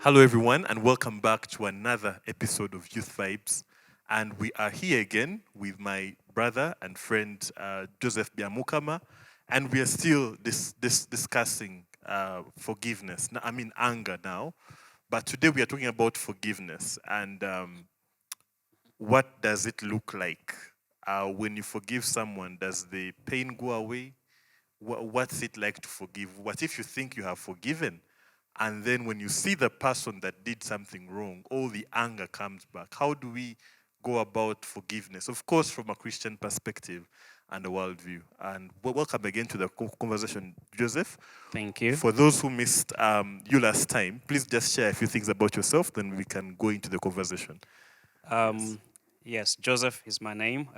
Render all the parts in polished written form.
Hello, everyone, and welcome back to another episode of Youth Vibes. And we are here again with my brother and friend Joseph BYAMUKAMA, and we are still discussing forgiveness. I mean, anger now. But today we are talking about forgiveness and what does it look like? When you forgive someone, does the pain go away? What's it like to forgive? What if you think you have forgiven, and then when you see the person that did something wrong, all the anger comes back? How do we go about forgiveness? Of course, from a Christian perspective and a worldview. And welcome again to the conversation, Joseph. Thank you. For those who missed you last time, please just share a few things about yourself, then we can go into the conversation. Yes. Um, yes, Joseph is my name.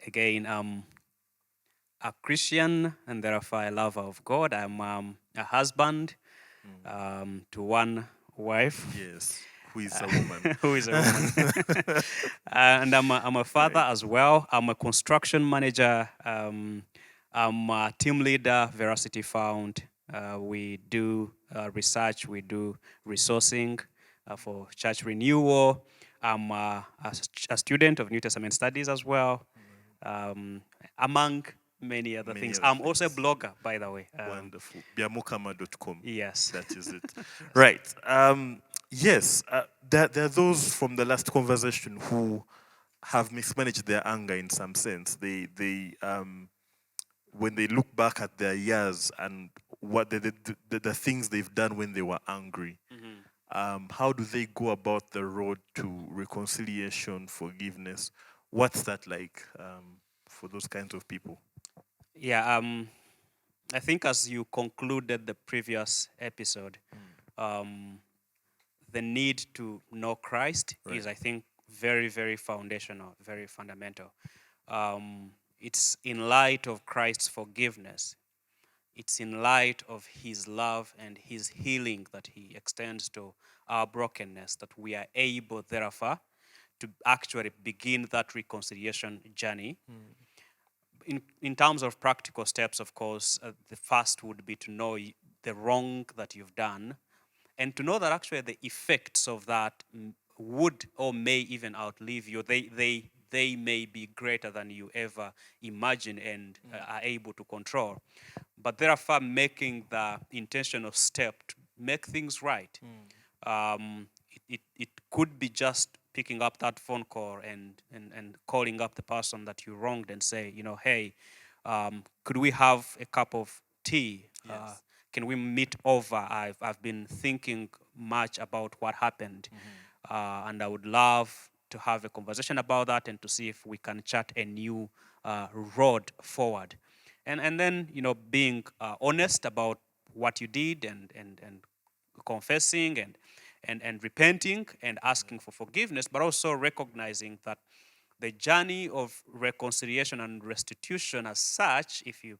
Again, I'm a Christian and therefore a lover of God. I'm a husband to one wife Yes. Who is a woman? who is a woman. And I'm a father Right. as well. I'm a construction manager. I'm a team leader, Veracity Found. We do research, we do resourcing for church renewal. I'm a student of New Testament studies as well, um, among many other Many things. other I'm also a things. blogger, by the way. Wonderful. Biamukama.com. Yes. That is it. Right. Yes, there are those from the last conversation who have mismanaged their anger in some sense. When they look back at their years and what the things they've done when they were angry, how do they go about the road to reconciliation, forgiveness? What's that like for those kinds of people? Yeah, I think as you concluded the previous episode, um, the need to know Christ Right. is, I think, very, very foundational, very fundamental. It's in light of Christ's forgiveness, it's in light of his love and his healing that he extends to our brokenness that we are able, therefore, to actually begin that reconciliation journey. In terms of practical steps, of course, the first would be to know the wrong that you've done and to know that actually the effects of that would or may even outlive you. They may be greater than you ever imagine and are able to control. But therefore, making the intentional step to make things right. It could be just picking up that phone call and calling up the person that you wronged and say, hey, could we have a cup of tea? Yes. Can we meet over? I've been thinking much about what happened, and I would love to have a conversation about that and to see if we can chart a new road forward. And then being honest about what you did and confessing and repenting and asking for forgiveness, but also recognizing that the journey of reconciliation and restitution as such, if you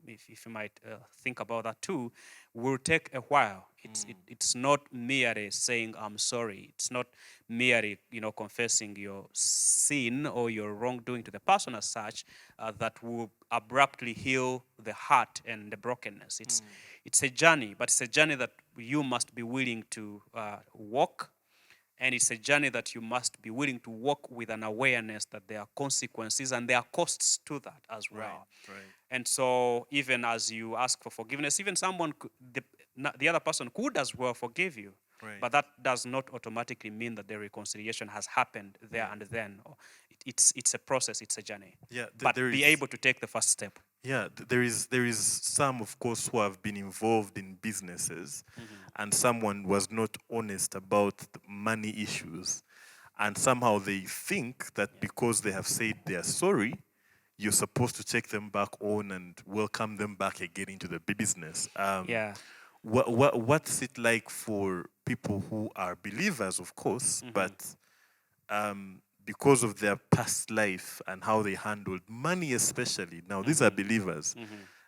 might think about that too, will take a while. It's not merely saying I'm sorry. It's not merely confessing your sin or your wrongdoing to the person as such that will abruptly heal the heart and the brokenness. It's a journey, but it's a journey that you must be willing to walk, and it's a journey that you must be willing to walk with an awareness that there are consequences and there are costs to that as well. Right. And so, even as you ask for forgiveness, even someone, the other person could as well forgive you. Right. But that does not automatically mean that the reconciliation has happened there and then. It's a process, it's a journey. Yeah, But there be is. able to take the first step. Yeah, there is some, of course, who have been involved in businesses, and someone was not honest about the money issues, and somehow they think that because they have said they are sorry, you're supposed to take them back on and welcome them back again into the business. Yeah. What's it like for people who are believers, of course, but because of their past life and how they handled money, especially. Now, these are believers,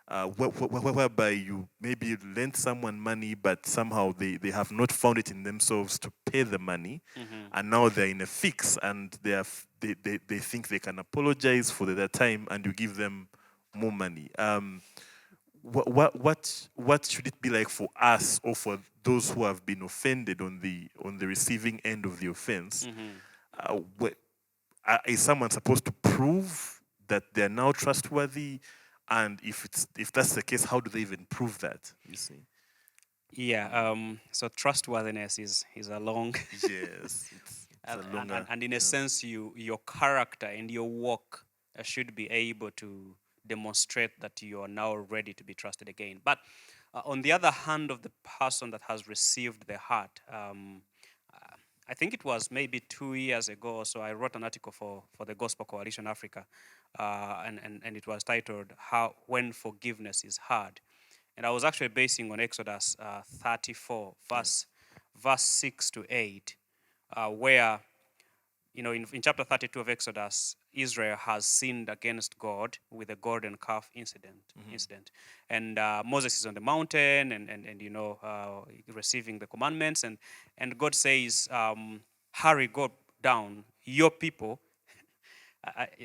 whereby you maybe lent someone money, but somehow they have not found it in themselves to pay the money, and now they're in a fix, and they think they can apologize for their time, and you give them more money. what should it be like for us or for those who have been offended on the receiving end of the offense? Is someone supposed to prove that they're now trustworthy? And if that's the case, how do they even prove that? You see? Yeah. So trustworthiness is a long, Yes, it's a longer. and in a sense, your character and your work should be able to demonstrate that you are now ready to be trusted again. But on the other hand, of the person that has received the heart, I think it was maybe 2 years ago or so, I wrote an article for the Gospel Coalition Africa, and it was titled "How When Forgiveness is Hard." And I was actually basing on Exodus 34, verse 6 to 8, where, in chapter 32 of Exodus, Israel has sinned against God with the golden calf incident. And Moses is on the mountain and receiving the commandments. And God says, hurry, go down, your people.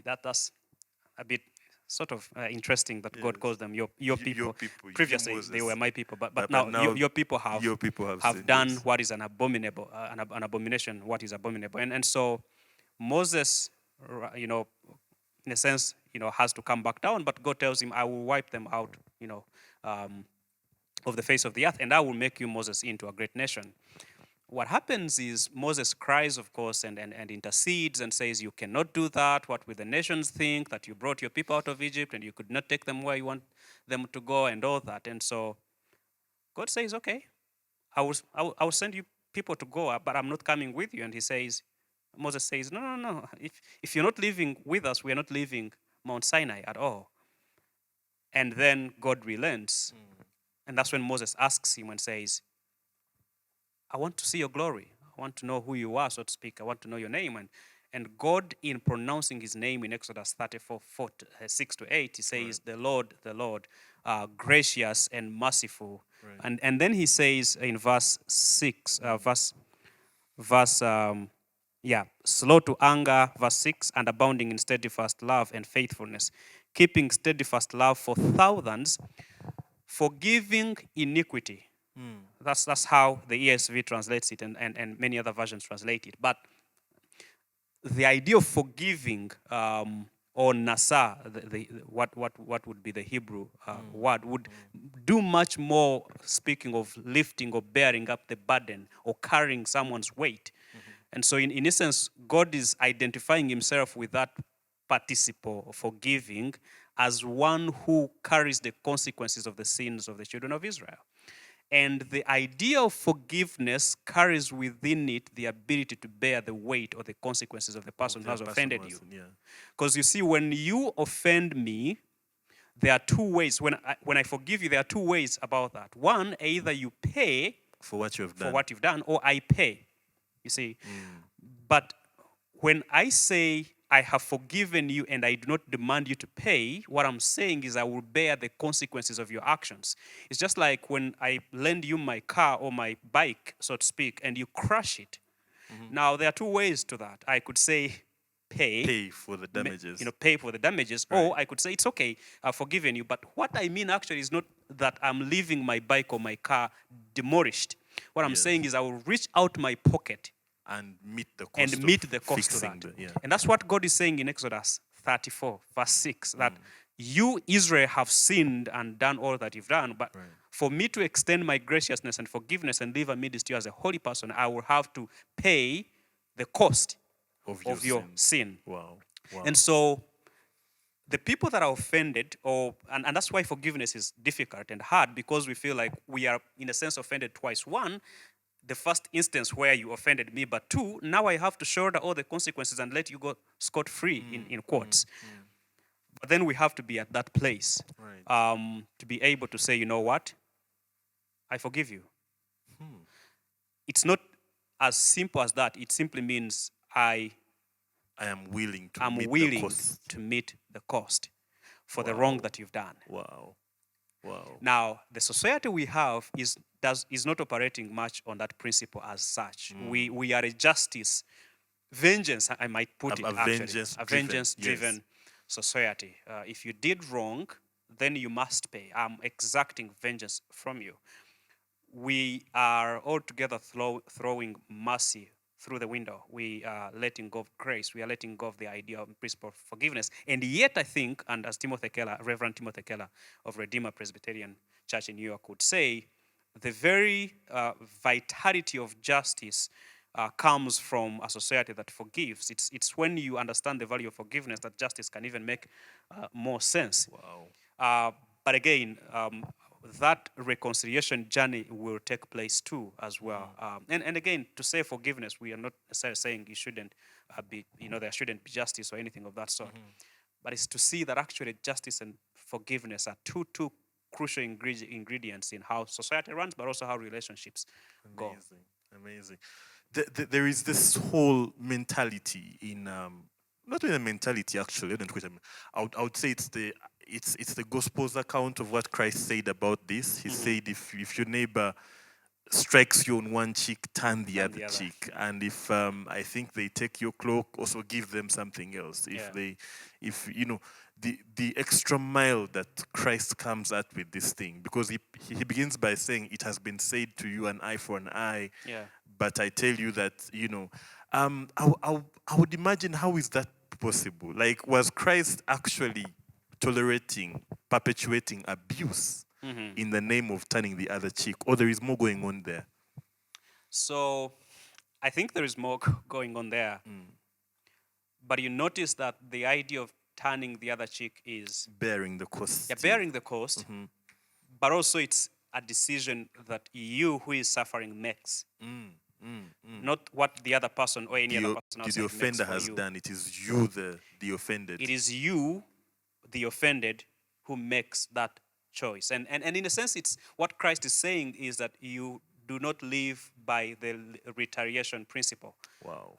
That's a bit sort of interesting that God calls them your people. Your people. Previously, they were my people, but now your people your people have have sinned, done yes. what is an abominable, an abomination. What is abominable, and so Moses, in a sense, has to come back down. But God tells him, "I will wipe them out, um, of the face of the earth, and I will make you, Moses, into a great nation." What happens is Moses cries, of course, and intercedes and says, "You cannot do that. What will the nations think that you brought your people out of Egypt and you could not take them where you want them to go and all that?" And so God says, "Okay, I will send you people to go, but I'm not coming with you." And Moses says, "No, no, no. If you're not living with us, we are not leaving Mount Sinai at all." And then God relents. And that's when Moses asks him and says, "I want to see your glory. I want to know who you are, so to speak. I want to know your name." And God, in pronouncing his name in Exodus 34, 6 to 8, he says, the Lord, gracious and merciful. Right. And then he says in verse 6, slow to anger, verse 6, and abounding in steadfast love and faithfulness, keeping steadfast love for thousands, forgiving iniquity. That's how the ESV translates it, and many other versions translate it. But the idea of forgiving, or nasa, what would be the Hebrew word, would do much more, speaking of lifting or bearing up the burden or carrying someone's weight. And so in essence, God is identifying himself with that participle, forgiving, as one who carries the consequences of the sins of the children of Israel. And the idea of forgiveness carries within it the ability to bear the weight or the consequences of the person who has offended you. Because you see, when you offend me, there are two ways. When I forgive you, there are two ways about that. One, either you pay For what you've done, or I pay. You see, but when I say I have forgiven you and I do not demand you to pay, what I'm saying is I will bear the consequences of your actions. It's just like when I lend you my car or my bike, so to speak, and you crush it. Now, there are two ways to that. I could say pay for the damages. Pay for the damages, or I could say it's okay, I've forgiven you. But what I mean actually is not that I'm leaving my bike or my car demolished. What I'm saying is I will reach out my pocket and meet the cost, to that. And that's what God is saying in Exodus 34, verse 6, that you, Israel, have sinned and done all that you've done, but for me to extend my graciousness and forgiveness and live amidst you as a holy person, I will have to pay the cost of your sin. Wow. And so the people that are offended, and that's why forgiveness is difficult and hard, because we feel like we are, in a sense, offended twice. One, the first instance where you offended me, but two, now I have to shoulder all the consequences and let you go scot-free, in quotes. But then we have to be at that place to be able to say, you know what? I forgive you. It's not as simple as that. It simply means I am willing to meet the cost for the wrong that you've done. Wow. Now, the society we have is not operating much on that principle as such. We are a vengeance, I might put it, a vengeance-driven society. If you did wrong, then you must pay. I'm exacting vengeance from you. We are altogether throwing mercy through the window. We are letting go of grace. We are letting go of the idea of principle of forgiveness. And yet, I think, and as Timothy Keller, Reverend Timothy Keller of Redeemer Presbyterian Church in New York would say, the very vitality of justice comes from a society that forgives. It's when you understand the value of forgiveness that justice can even make more sense. Wow. But again, that reconciliation journey will take place too, as well. And again, to say forgiveness, we are not necessarily saying you shouldn't be, there shouldn't be justice or anything of that sort. But it's to see that actually justice and forgiveness are two crucial ingredients in how society runs, but also how relationships go. Amazing, amazing. There is this whole mentality in not really a mentality actually. I don't know what I mean. I would say it's the gospel's account of what Christ said about this. He said, if your neighbor strikes you on one cheek, turn the other cheek. And if I think they take your cloak, also give them something else. If the extra mile that Christ comes at with this thing, because he begins by saying, it has been said to you, an eye for an eye. Yeah. But I tell you that, I would imagine, how is that possible? Like, was Christ actually tolerating, perpetuating abuse in the name of turning the other cheek, or there is more going on there? So I think there is more going on there. But you notice that the idea of turning the other cheek is Bearing the cost. bearing the cost, but also it's a decision that you who is suffering makes. Not what the other person or any other person outside the makes offender for has you. done. It is you, the offended. It is you, the offended, who makes that choice. And in a sense, it's what Christ is saying is that you do not live by the retaliation principle. Wow.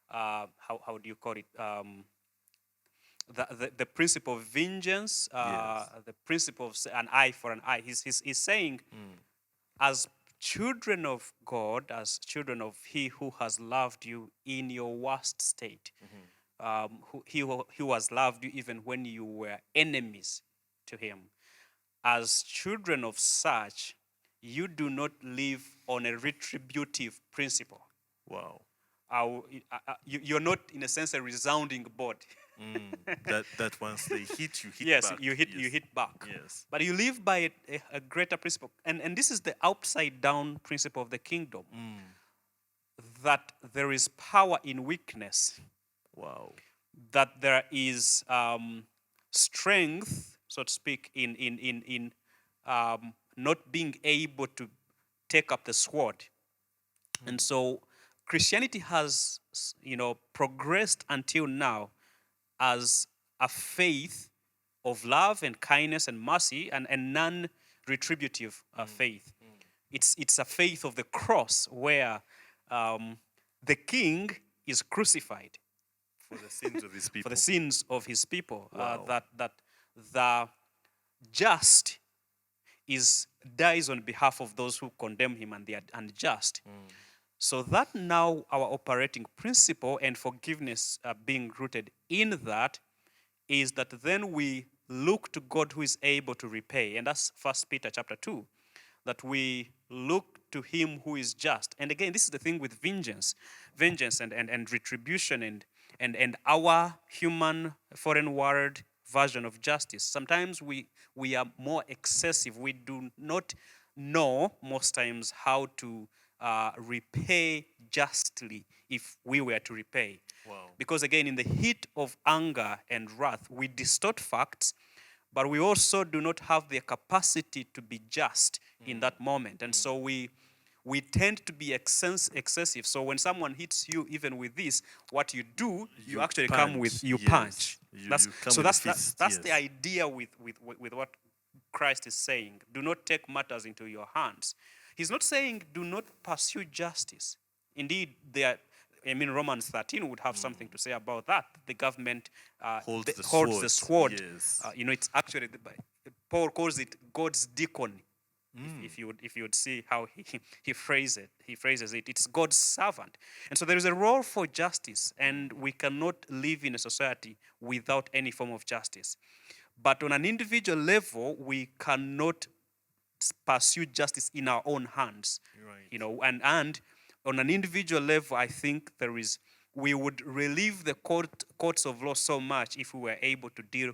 How do you call it? The principle of vengeance, Yes. the principle of an eye for an eye. He's saying, as children of God, as children of He who has loved you in your worst state, He who has loved you even when you were enemies to Him. As children of such, you do not live on a retributive principle. Wow. You're not, in a sense, a resounding board. That once they hit, you hit Yes, back. you hit back. Yes. But you live by a greater principle. And this is the upside down principle of the kingdom. That there is power in weakness. Wow. That there is strength, so to speak, in not being able to take up the sword. And so Christianity has, progressed until now as a faith of love and kindness and mercy, and non-retributive faith. It's a faith of the cross where the king is crucified For the sins of his people. for the sins of his people. Wow. That the just dies on behalf of those who condemn him and the unjust. So that now our operating principle and forgiveness being rooted in that is that then we look to God who is able to repay. And that's 1 Peter chapter 2, that we look to Him who is just. And again, this is the thing with vengeance and retribution and our human foreign world version of justice. Sometimes we are more excessive. We do not know most times how to repay justly if we were to repay. Wow. Because again, in the heat of anger and wrath, we distort facts, but we also do not have the capacity to be just in that moment. And so we tend to be excessive. So when someone hits you, even with this, what you do, you actually punch. come with, you Yes. punch. You That's come with a fist, that's yes. the idea with what Christ is saying. Do not take matters into your hands. He's not saying do not pursue justice. Indeed, Romans 13 would have something to say about that. The government Holds the holds sword. the sword. Yes. It's actually Paul calls it God's deacon. If you would see how he phrases it, it's God's servant. And so there is a role for justice, and we cannot live in a society without any form of justice. But on an individual level, we cannot pursue justice in our own hands. Right. And on an individual level, I think we would relieve the courts of law so much if we were able to deal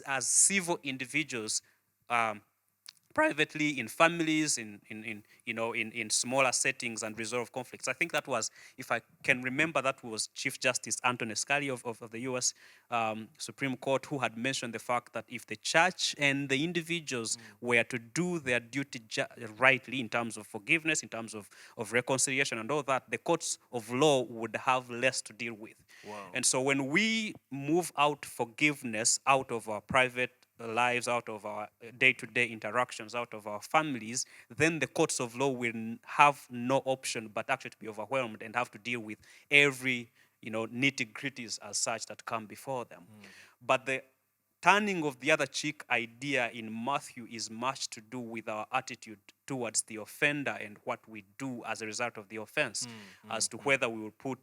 as civil individuals, um, privately, in families, in smaller settings, and resolve conflicts. I think that was, if I can remember, that was Chief Justice Anthony Scalia of the U.S. Supreme Court, who had mentioned the fact that if the church and the individuals were to do their duty rightly in terms of forgiveness, in terms of reconciliation and all that, the courts of law would have less to deal with. Wow. And so when we move out forgiveness out of our private lives, out of our day-to-day interactions, out of our families, then the courts of law will have no option but actually to be overwhelmed and have to deal with every nitty-gritties as such that come before them. But the turning of the other cheek idea in Matthew is much to do with our attitude towards the offender and what we do as a result of the offense, as to whether we will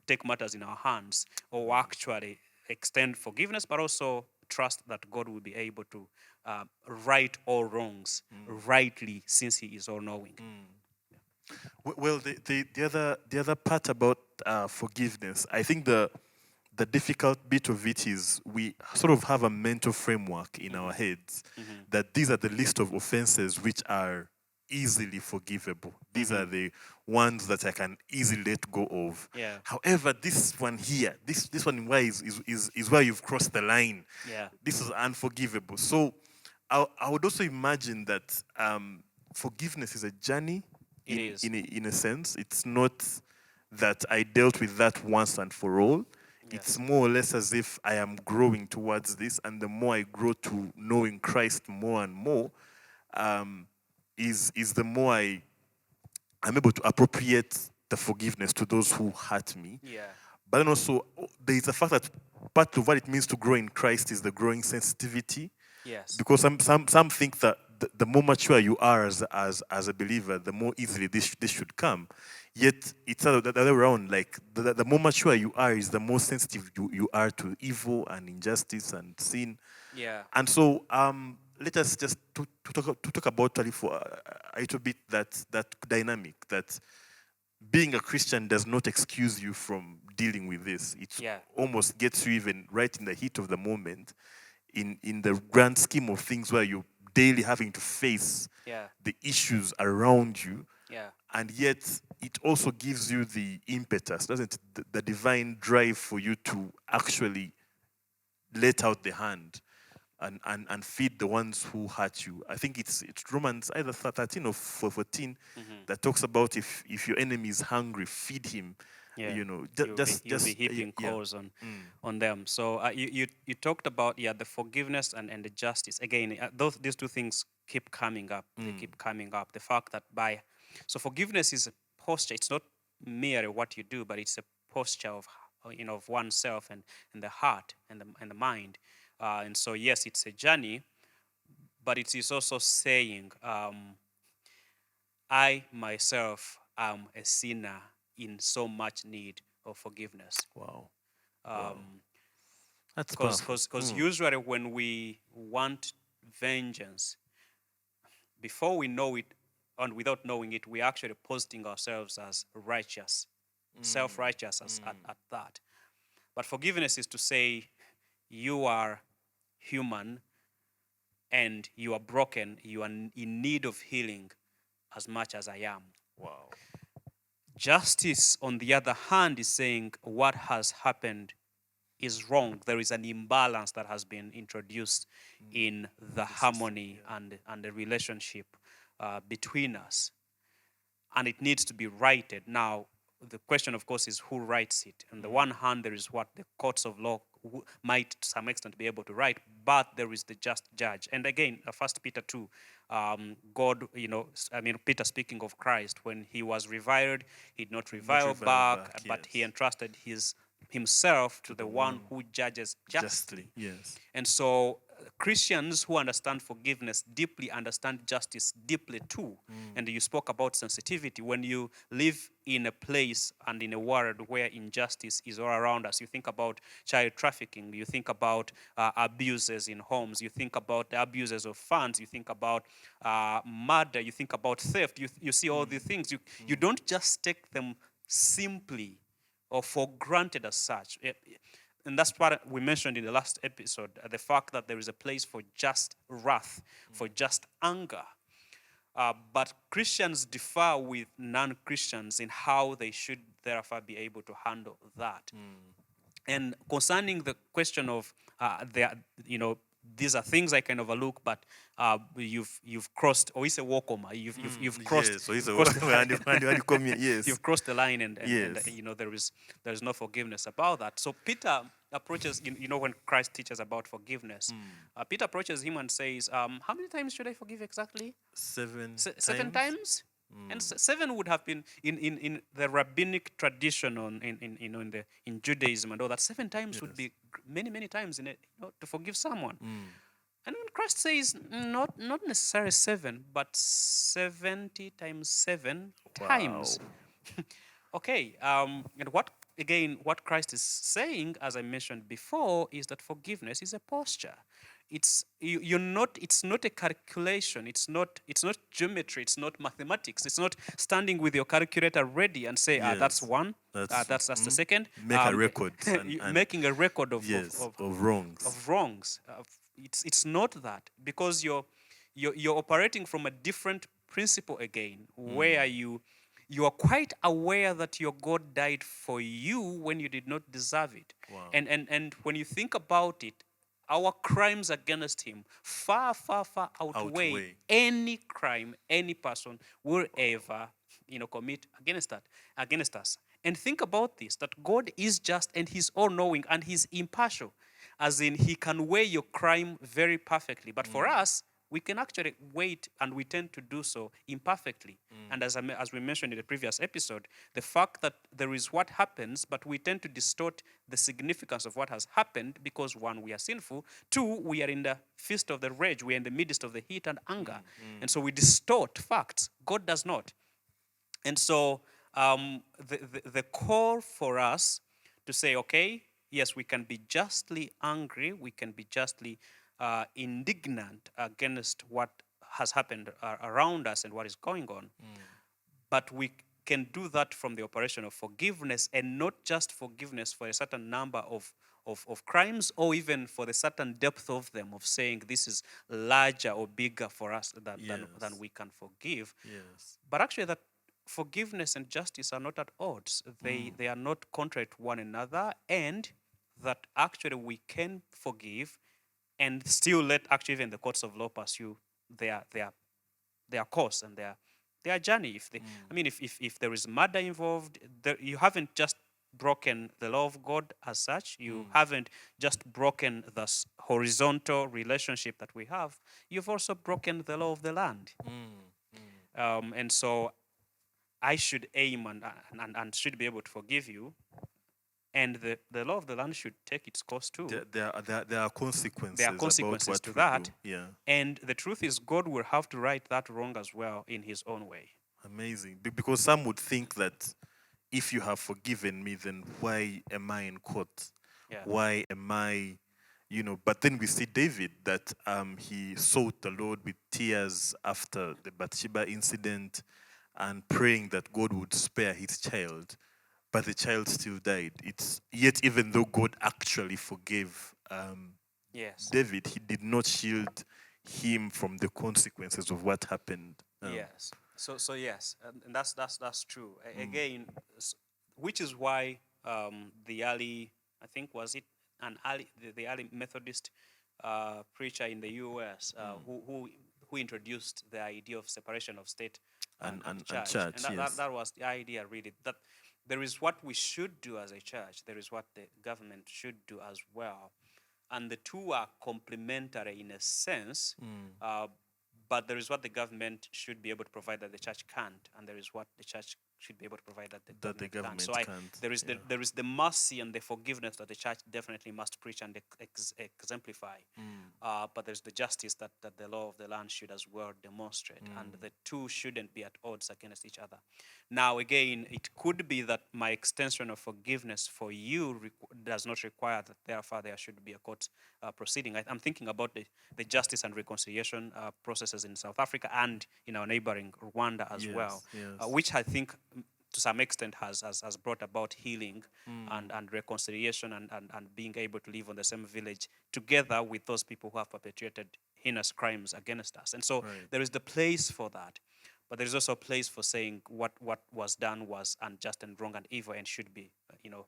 take matters in our hands or actually extend forgiveness, but also trust that God will be able to right all wrongs rightly, since He is all-knowing. Well, the other part about forgiveness, I think the difficult bit of it is we sort of have a mental framework in our heads that these are the list of offenses which are easily forgivable. These are the ones that I can easily let go of. Yeah. However, this one here, this one where is where you've crossed the line. Yeah. This is unforgivable. So I would also imagine that forgiveness is a journey. It is. In a sense. It's not that I dealt with that once and for all. It's more or less as if I am growing towards this, and the more I grow to knowing Christ more and more, is the more I'm able to appropriate the forgiveness to those who hurt me. Yeah. But then also, there is the fact that part of what it means to grow in Christ is the growing sensitivity. Yes. Because some think that the more mature you are as a believer, the more easily this should come. Yet it's the other way around. Like the more mature you are, is the more sensitive you are to evil and injustice and sin. Yeah. And so let us just to talk about for a little bit that dynamic, that being a Christian does not excuse you from dealing with this. It almost gets you even right in the heat of the moment, in the grand scheme of things, where you're daily having to face the issues around you. Yeah. And yet it also gives you the impetus, doesn't it? The divine drive for you to actually let out the hand and feed the ones who hurt you. I think it's Romans either 13 or 14 that talks about if your enemy is hungry, feed him. Yeah. You'll You'll be heaping coals on them. So you talked about the forgiveness and the justice. Again, these two things keep coming up. They keep coming up. The fact that so forgiveness is a posture. It's not merely what you do, but it's a posture of of oneself and the heart and the mind. And so yes, it's a journey, but it is also saying, I myself am a sinner in so much need of forgiveness. Wow. That's Because usually when we want vengeance, before we know it and without knowing it, we're actually positing ourselves as righteous, self-righteous at that. But forgiveness is to say, you are human and you are broken, you are in need of healing as much as I am. Wow. Justice, on the other hand, is saying what has happened is wrong. There is an imbalance that has been introduced in the harmony and the relationship between us, and it needs to be righted. Now, the question, of course, is who writes it. On the one hand, there is what the courts of law might, to some extent, be able to write, but there is the just judge. And again, 1 Peter 2, God, Peter speaking of Christ, when he was reviled, he did not revile back, but he entrusted himself to the one who judges justly. Yes. And so Christians who understand forgiveness deeply understand justice deeply too. And you spoke about sensitivity. When you live in a place and in a world where injustice is all around us, you think about child trafficking, you think about abuses in homes, you think about the abuses of funds, you think about murder, you think about theft, you see all these things. You don't just take them simply or for granted as such. And that's what we mentioned in the last episode, the fact that there is a place for just wrath, for just anger. But Christians differ with non-Christians in how they should therefore be able to handle that. And concerning the question of these are things I can overlook, but you've crossed, or it's a walkoma. You've crossed. Yes, so it's You've crossed the line. when you come here, yes. You've crossed the line, and Yes. there is no forgiveness about that. So Peter approaches, when Christ teaches about forgiveness, Peter approaches him and says, "How many times should I forgive exactly? 7 times." And 7 would have been in the rabbinic tradition in Judaism and all that. 7 times would be many times to forgive someone. And when Christ says not necessarily 7, but 70 times 7 times. Okay, and what Christ is saying, as I mentioned before, is that forgiveness is a posture. It's not a calculation. It's not geometry. It's not mathematics. It's not standing with your calculator ready and say, that's Yes. one, That's- that's the second. Make a record and Making a record of yes, of wrongs. of wrongs. It's not that, because you're operating from a different principle again, where you are quite aware that your God died for you when you did not deserve it. Wow. And when you think about it, our crimes against him far outweigh any crime any person will ever commit against us. And think about this, that God is just and he's all knowing and he's impartial, as in he can weigh your crime very perfectly. But for us, we can actually wait, and we tend to do so imperfectly. And as we mentioned in the previous episode, the fact that there is what happens, but we tend to distort the significance of what has happened because, one, we are sinful, two, we are in the feast of the rage, we are in the midst of the heat and anger. And so we distort facts. God does not. And so the call for us to say, okay, yes, we can be justly angry, we can be justly indignant against what has happened around us and what is going on. But we can do that from the operation of forgiveness, and not just forgiveness for a certain number of crimes, or even for the certain depth of them, of saying this is larger or bigger for us than we can forgive. Yes. But actually that forgiveness and justice are not at odds. They are not contrary to one another, and that actually we can forgive and still let actually even the courts of law pursue their course and their journey. If there is murder involved, you haven't just broken the law of God as such. You haven't just broken the horizontal relationship that we have. You've also broken the law of the land. And so I should aim and should be able to forgive you, and the law of the land should take its course too. There are consequences. There are consequences about to what that. we do. Yeah. And the truth is, God will have to right that wrong as well in his own way. Amazing. Because some would think that if you have forgiven me, then why am I in court? Yeah. Why am I, but then we see David, that he sought the Lord with tears after the Bathsheba incident and praying that God would spare his child, but the child still died. Yet even though God actually forgave Yes. David, he did not shield him from the consequences of what happened. Yes. So yes, and that's true. Again, which is why the early, I think the early Methodist preacher in the U.S. Who introduced the idea of separation of state and church. And that was the idea, really, that there is what we should do as a church, there is what the government should do as well, and the two are complementary in a sense. But there is what the government should be able to provide that the church can't, and there is what the church should be able to provide that the That the government can't. So government can't. there is Yeah. there is the mercy and the forgiveness that the church definitely must preach and exemplify. But there's the justice that the law of the land should as well demonstrate, and the two shouldn't be at odds against each other. Now, again, it could be that my extension of forgiveness for you does not require that therefore there should be a court proceeding. I'm thinking about the justice and reconciliation processes in South Africa and in our neighboring Rwanda as well, Yes. which I think to some extent has brought about healing and reconciliation and being able to live on the same village together with those people who have perpetrated heinous crimes against us. And so Right. there is the place for that. But there is also a place for saying what was done was unjust and wrong and evil and should be,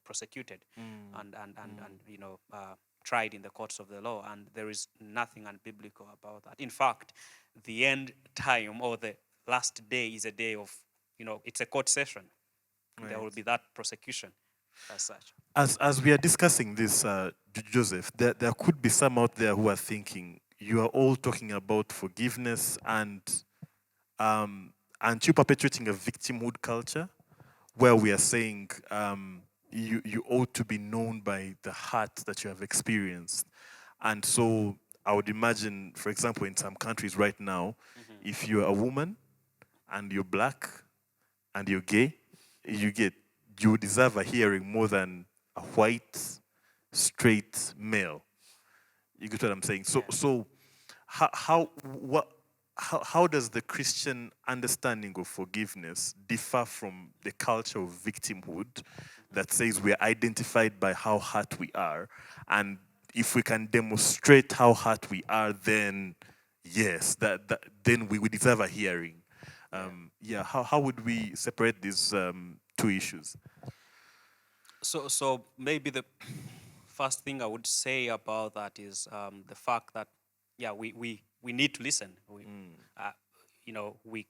prosecuted and tried in the courts of the law. And there is nothing unbiblical about that. In fact, the end time or the last day is a day of, it's a court session. There will Right. be that prosecution as such. As we are discussing this, Joseph, there could be some out there who are thinking you are all talking about forgiveness and you perpetuating a victimhood culture where we are saying you ought to be known by the hurt that you have experienced. And so I would imagine, for example, in some countries right now, if you're a woman and you're black and you're gay, you deserve a hearing more than a white, straight male. You get what I'm saying? So Yeah. so how does the Christian understanding of forgiveness differ from the culture of victimhood that says we're identified by how hurt we are, and if we can demonstrate how hurt we are, then yes, that then we deserve a hearing. How would we separate these two issues? So maybe the first thing I would say about that is the fact that we need to listen. We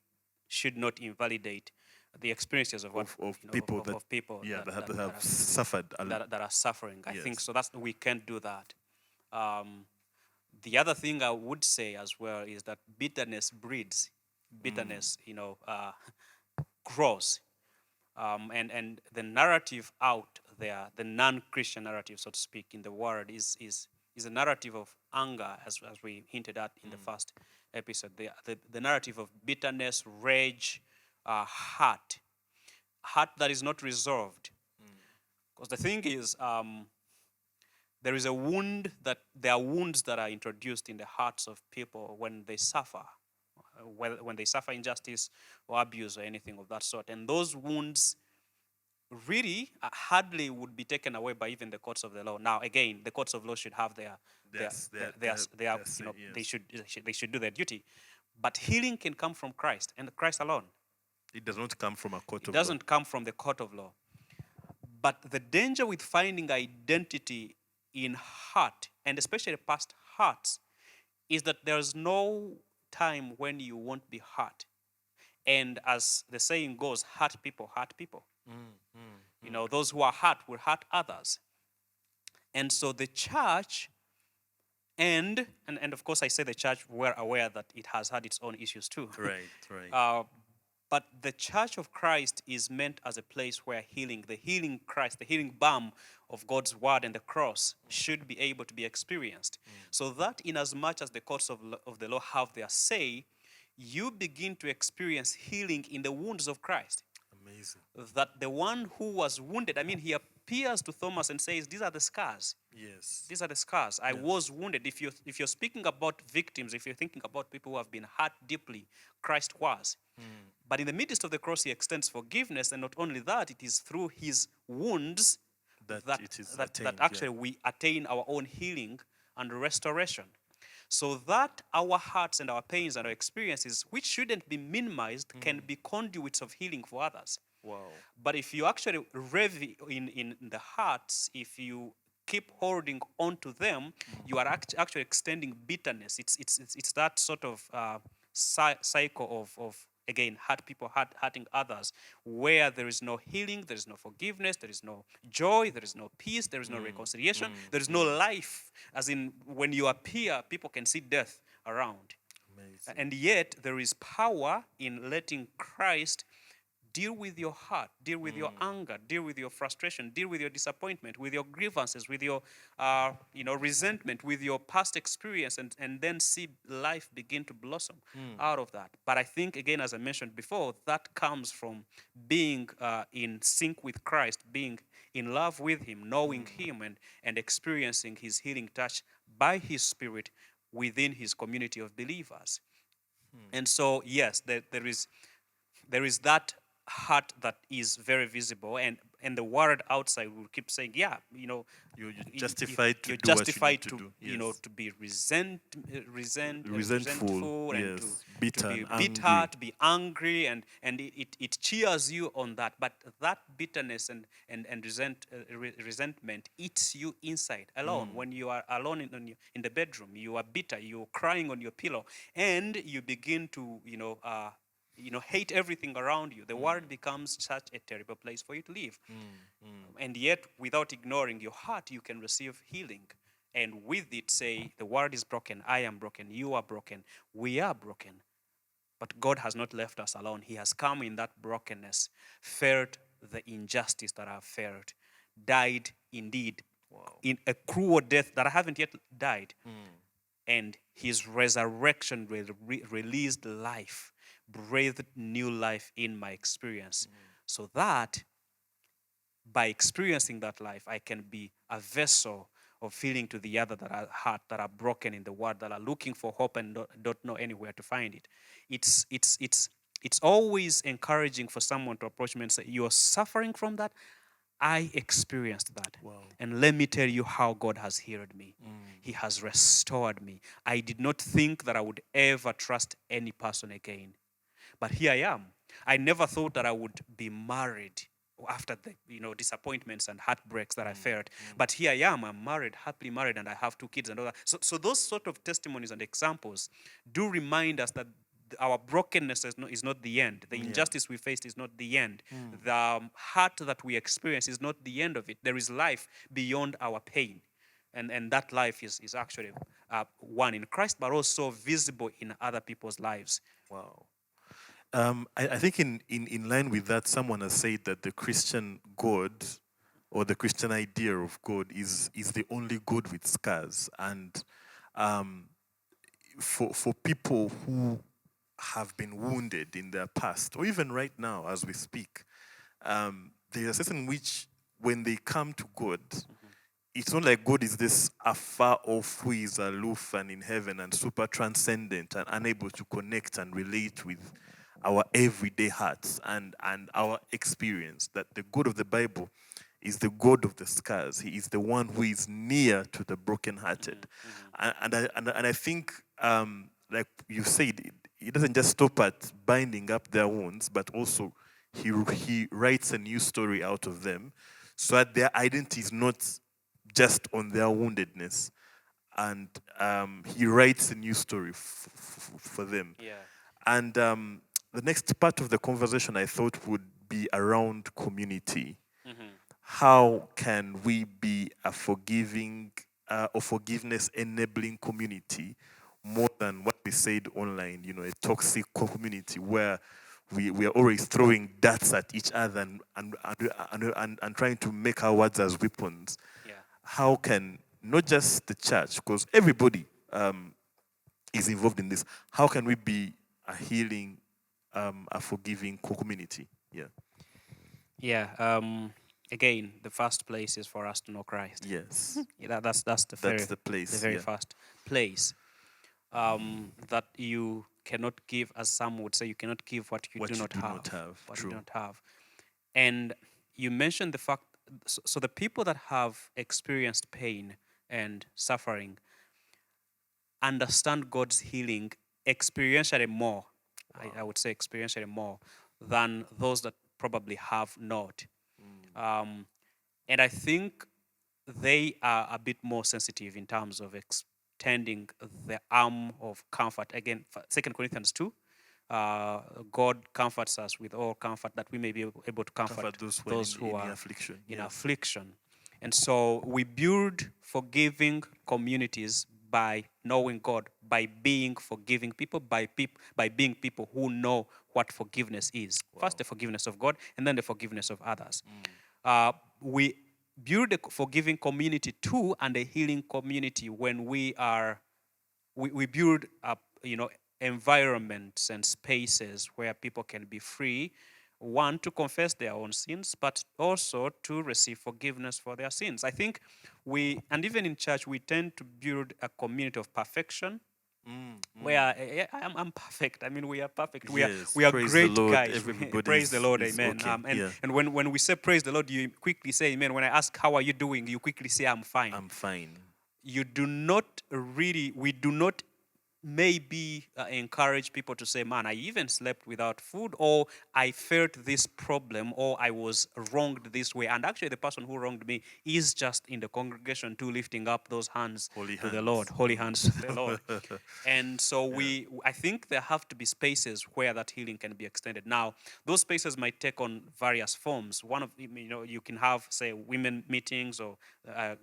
should not invalidate the experiences of People that of people that have suffered a lot. that are suffering. I think Yes. so. We can't do that. The other thing I would say as well is that bitterness breeds bitterness. Grows. And the narrative out there, the non-Christian narrative, so to speak, in the world is a narrative of anger, as we hinted at in the first episode. The narrative of bitterness, rage, hurt that is not resolved. Because the thing is, there is a wound there are wounds that are introduced in the hearts of people when they suffer, when they suffer injustice or abuse or anything of that sort. And those wounds really hardly would be taken away by even the courts of the law. Now, again, the courts of law should have their they should do their duty. But healing can come from Christ and Christ alone. It does not come from a court It of law. doesn't come from the court of law. But the danger with finding identity in hurt, and especially past hurts, is that there's no time when you won't be hurt. And as the saying goes, hurt people hurt people. Those who are hurt will hurt others. And so the church, and of course I say the church, we're aware that it has had its own issues too. Right. But the Church of Christ is meant as a place where the healing Christ, the healing balm of God's word and the cross should be able to be experienced. So that in as much as the courts of the law have their say, you begin to experience healing in the wounds of Christ. Amazing. That the one who was wounded, he appears to Thomas and says, these are the scars. Yes. These are the scars. I was wounded. If you're speaking about victims, if you're thinking about people who have been hurt deeply, Christ was. But in the midst of the cross, he extends forgiveness, and not only that, it is through his wounds that actually we attain our own healing and restoration. So that our hearts and our pains and our experiences, which shouldn't be minimized, can be conduits of healing for others. Wow. But if you actually rev in the hearts, if you keep holding on to them, you are actually extending bitterness. It's that sort of cycle of again, hurting others, where there is no healing, there is no forgiveness, there is no joy, there is no peace, there is no reconciliation, there is no life. As in, when you appear, people can see death around. Amazing. And yet, there is power in letting Christ deal with your heart, deal with your anger, deal with your frustration, deal with your disappointment, with your grievances, with your resentment, with your past experience, and then see life begin to blossom out of that. But I think, again, as I mentioned before, that comes from being in sync with Christ, being in love with him, knowing him, and experiencing his healing touch by his Spirit within his community of believers. And so, yes, there is that heart that is very visible, and the world outside will keep saying, yeah, You're justified to you're do what you need justified to to, do. Yes. to be Resentful. resentful, and Yes. to Bitter be and bitter, angry. to be angry, and it cheers you on that. But that bitterness and resentment eats you inside alone. When you are alone in the bedroom, you are bitter, you're crying on your pillow, and you begin to hate everything around you. The world becomes such a terrible place for you to live. And yet, without ignoring your heart, you can receive healing. And with it, say, the world is broken, I am broken, you are broken, we are broken. But God has not left us alone. He has come in that brokenness, felt the injustice that I've felt, died indeed in a cruel death that I haven't yet died. And his resurrection released life, breathed new life in my experience, so that by experiencing that life, I can be a vessel of feeling to the other that are hurt, that are broken in the world, that are looking for hope and don't know anywhere to find it. It's always encouraging for someone to approach me and say, "You are suffering from that. I experienced that. Wow. And let me tell you how God has healed me. He has restored me. I did not think that I would ever trust any person again. But here I am. I never thought that I would be married after the disappointments and heartbreaks that I felt. But here I am. I'm married, happily married, and I have 2 kids and all that. So those sort of testimonies and examples do remind us that our brokenness is not the end. The injustice we faced is not the end. The hurt that we experience is not the end of it. There is life beyond our pain. And that life is actually one in Christ, but also visible in other people's lives. Wow. I think in line with that, someone has said that the Christian God or the Christian idea of God is the only God with scars. And for people who have been wounded in their past, or even right now as we speak, there's a sense in which when they come to God, it's not like God is this afar off who is aloof and in heaven and super transcendent and unable to connect and relate with our everyday hearts and our experience. That the God of the Bible is the God of the scars. He is the one who is near to the brokenhearted. And I think, like you said, he doesn't just stop at binding up their wounds, but also he writes a new story out of them, so that their identity is not just on their woundedness, and he writes a new story for them. Yeah. And the next part of the conversation I thought would be around community. How can we be a forgiving or forgiveness enabling community more than what we said online, a toxic community where we are always throwing darts at each other and trying to make our words as weapons. Yeah. How can not just the church, because everybody is involved in this, how can we be a healing, a forgiving community? Yeah. Yeah. Again, the first place is for us to know Christ. Yes. Yeah, that's the That's the place. the very yeah. first place. That you cannot give, as some would say, you cannot give what you What do you not do have. not have. What True. you don't have. And you mentioned the fact, so the people that have experienced pain and suffering understand God's healing experientially more. I would say experientially more than those that probably have not. And I think they are a bit more sensitive in terms of extending the arm of comfort. Again, 2 Corinthians 2, God comforts us with all comfort that we may be able to comfort those who are affliction. in Yes. affliction. And so we build forgiving communities by knowing God, by being forgiving people, by being people who know what forgiveness is. First, the forgiveness of God, and then the forgiveness of others. We build a forgiving community too, and a healing community when we build up, environments and spaces where people can be free, one, to confess their own sins, but also to receive forgiveness for their sins. I think and even in church, we tend to build a community of perfection, where I'm perfect. I mean, we are perfect. Yes, We are praise the great Lord. guys. Everybody Praise the Lord, is amen. okay. Yeah, And when we say praise the Lord, you quickly say amen. When I ask how are you doing, you quickly say I'm fine. I'm fine. You do not really, we do not maybe encourage people to say, man, I even slept without food, or I felt this problem, or I was wronged this way. And actually, the person who wronged me is just in the congregation too, lifting up those hands Holy to the hands. Lord, holy hands to the Lord. And so I think there have to be spaces where that healing can be extended. Now, those spaces might take on various forms. One of, you can have, say, women meetings or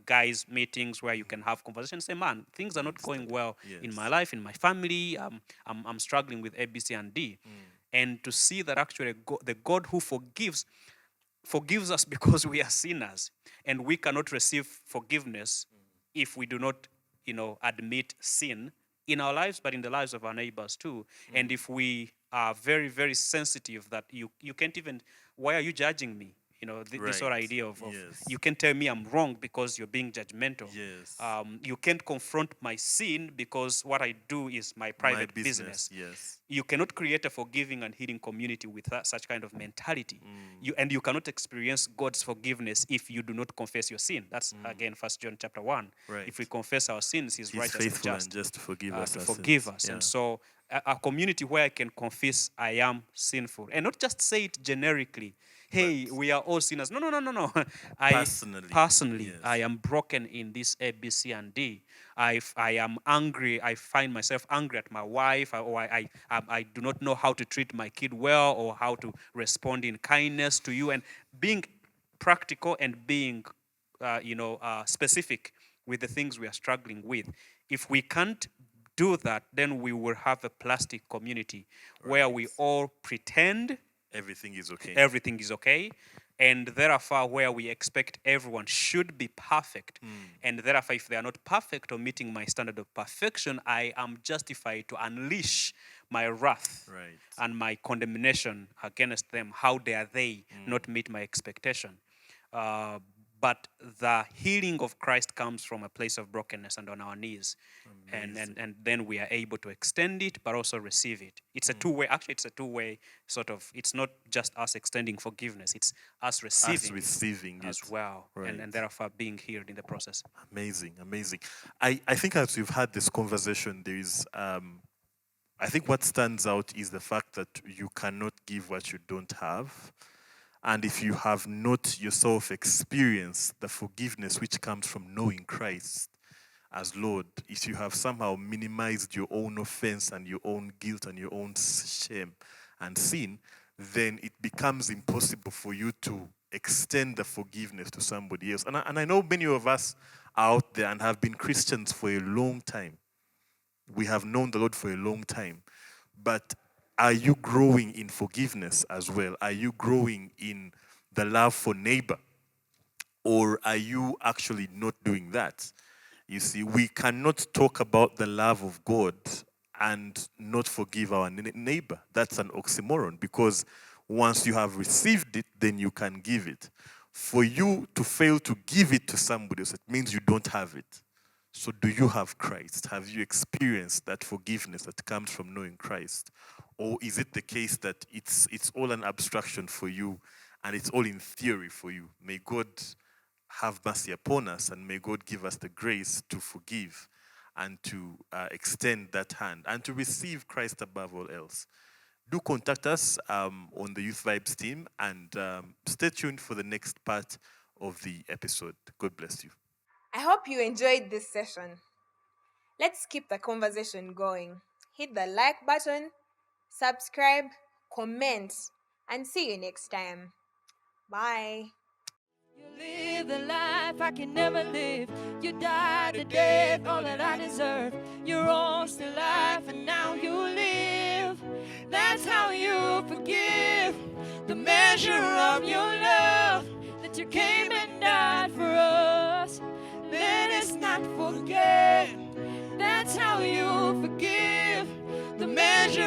guys meetings where you can have conversations. Say, man, things are not going well in my life, in my family. I'm struggling with A, B, C, and D. And to see that actually the God who forgives us because we are sinners, and we cannot receive forgiveness if we do not, admit sin in our lives, but in the lives of our neighbors too. And if we are very, very sensitive that you can't even, why are you judging me? This sort of Right. idea of Yes. you can't tell me I'm wrong because you're being judgmental. Yes. You can't confront my sin because what I do is my private My business. Yes. You cannot create a forgiving and healing community with such kind of mentality. You cannot experience God's forgiveness if you do not confess your sin. That's again 1 John chapter 1. Right. If we confess our sins, he's He's righteous and faithful just and just to forgive us to our forgive sins. us. Yeah. And so a community where I can confess I am sinful, and not just say it generically, hey, we are all sinners. No, no, no, no, no. Personally, yes. I am broken in this A, B, C, and D. I am angry. I find myself angry at my wife, or I do not know how to treat my kid well, or how to respond in kindness to you. And being practical and being, specific with the things we are struggling with. If we can't do that, then we will have a plastic community where we all pretend Everything is okay. everything is okay, and therefore where we expect everyone should be perfect, and therefore if they are not perfect or meeting my standard of perfection, I am justified to unleash my wrath Right. and my condemnation against them. How dare they not meet my expectation? But the healing of Christ comes from a place of brokenness and on our knees. And then we are able to extend it, but also receive it. It's a two-way, actually, it's a two-way sort of, it's not just us extending forgiveness, it's us receiving it as well, right. and therefore being healed in the process. Amazing. I think as we've had this conversation, there is I think what stands out is the fact that you cannot give what you don't have. And if you have not yourself experienced the forgiveness which comes from knowing Christ as Lord, if you have somehow minimized your own offense and your own guilt and your own shame and sin, then it becomes impossible for you to extend the forgiveness to somebody else. And I know many of us are out there and have been Christians for a long time. We have known the Lord for a long time. But are you growing in forgiveness as well? Are you growing in the love for neighbor? Or are you actually not doing that? You see, we cannot talk about the love of God and not forgive our neighbor. That's an oxymoron, because once you have received it, then you can give it. For you to fail to give it to somebody else, it means you don't have it. So do you have Christ? Have you experienced that forgiveness that comes from knowing Christ? Or is it the case that it's all an abstraction for you and it's all in theory for you? May God have mercy upon us, and may God give us the grace to forgive and to extend that hand and to receive Christ above all else. Do contact us on the Youth Vibes team, and stay tuned for the next part of the episode. God bless you. I hope you enjoyed this session. Let's keep the conversation going. Hit the like button, subscribe, comment, and see you next time. Bye. You live the life I can never live. You died the death, all that I deserve. You rose to life and now you live. That's how you forgive. The measure of your love, that you came and died for us. Let us not forget. That's how you forgive. The measure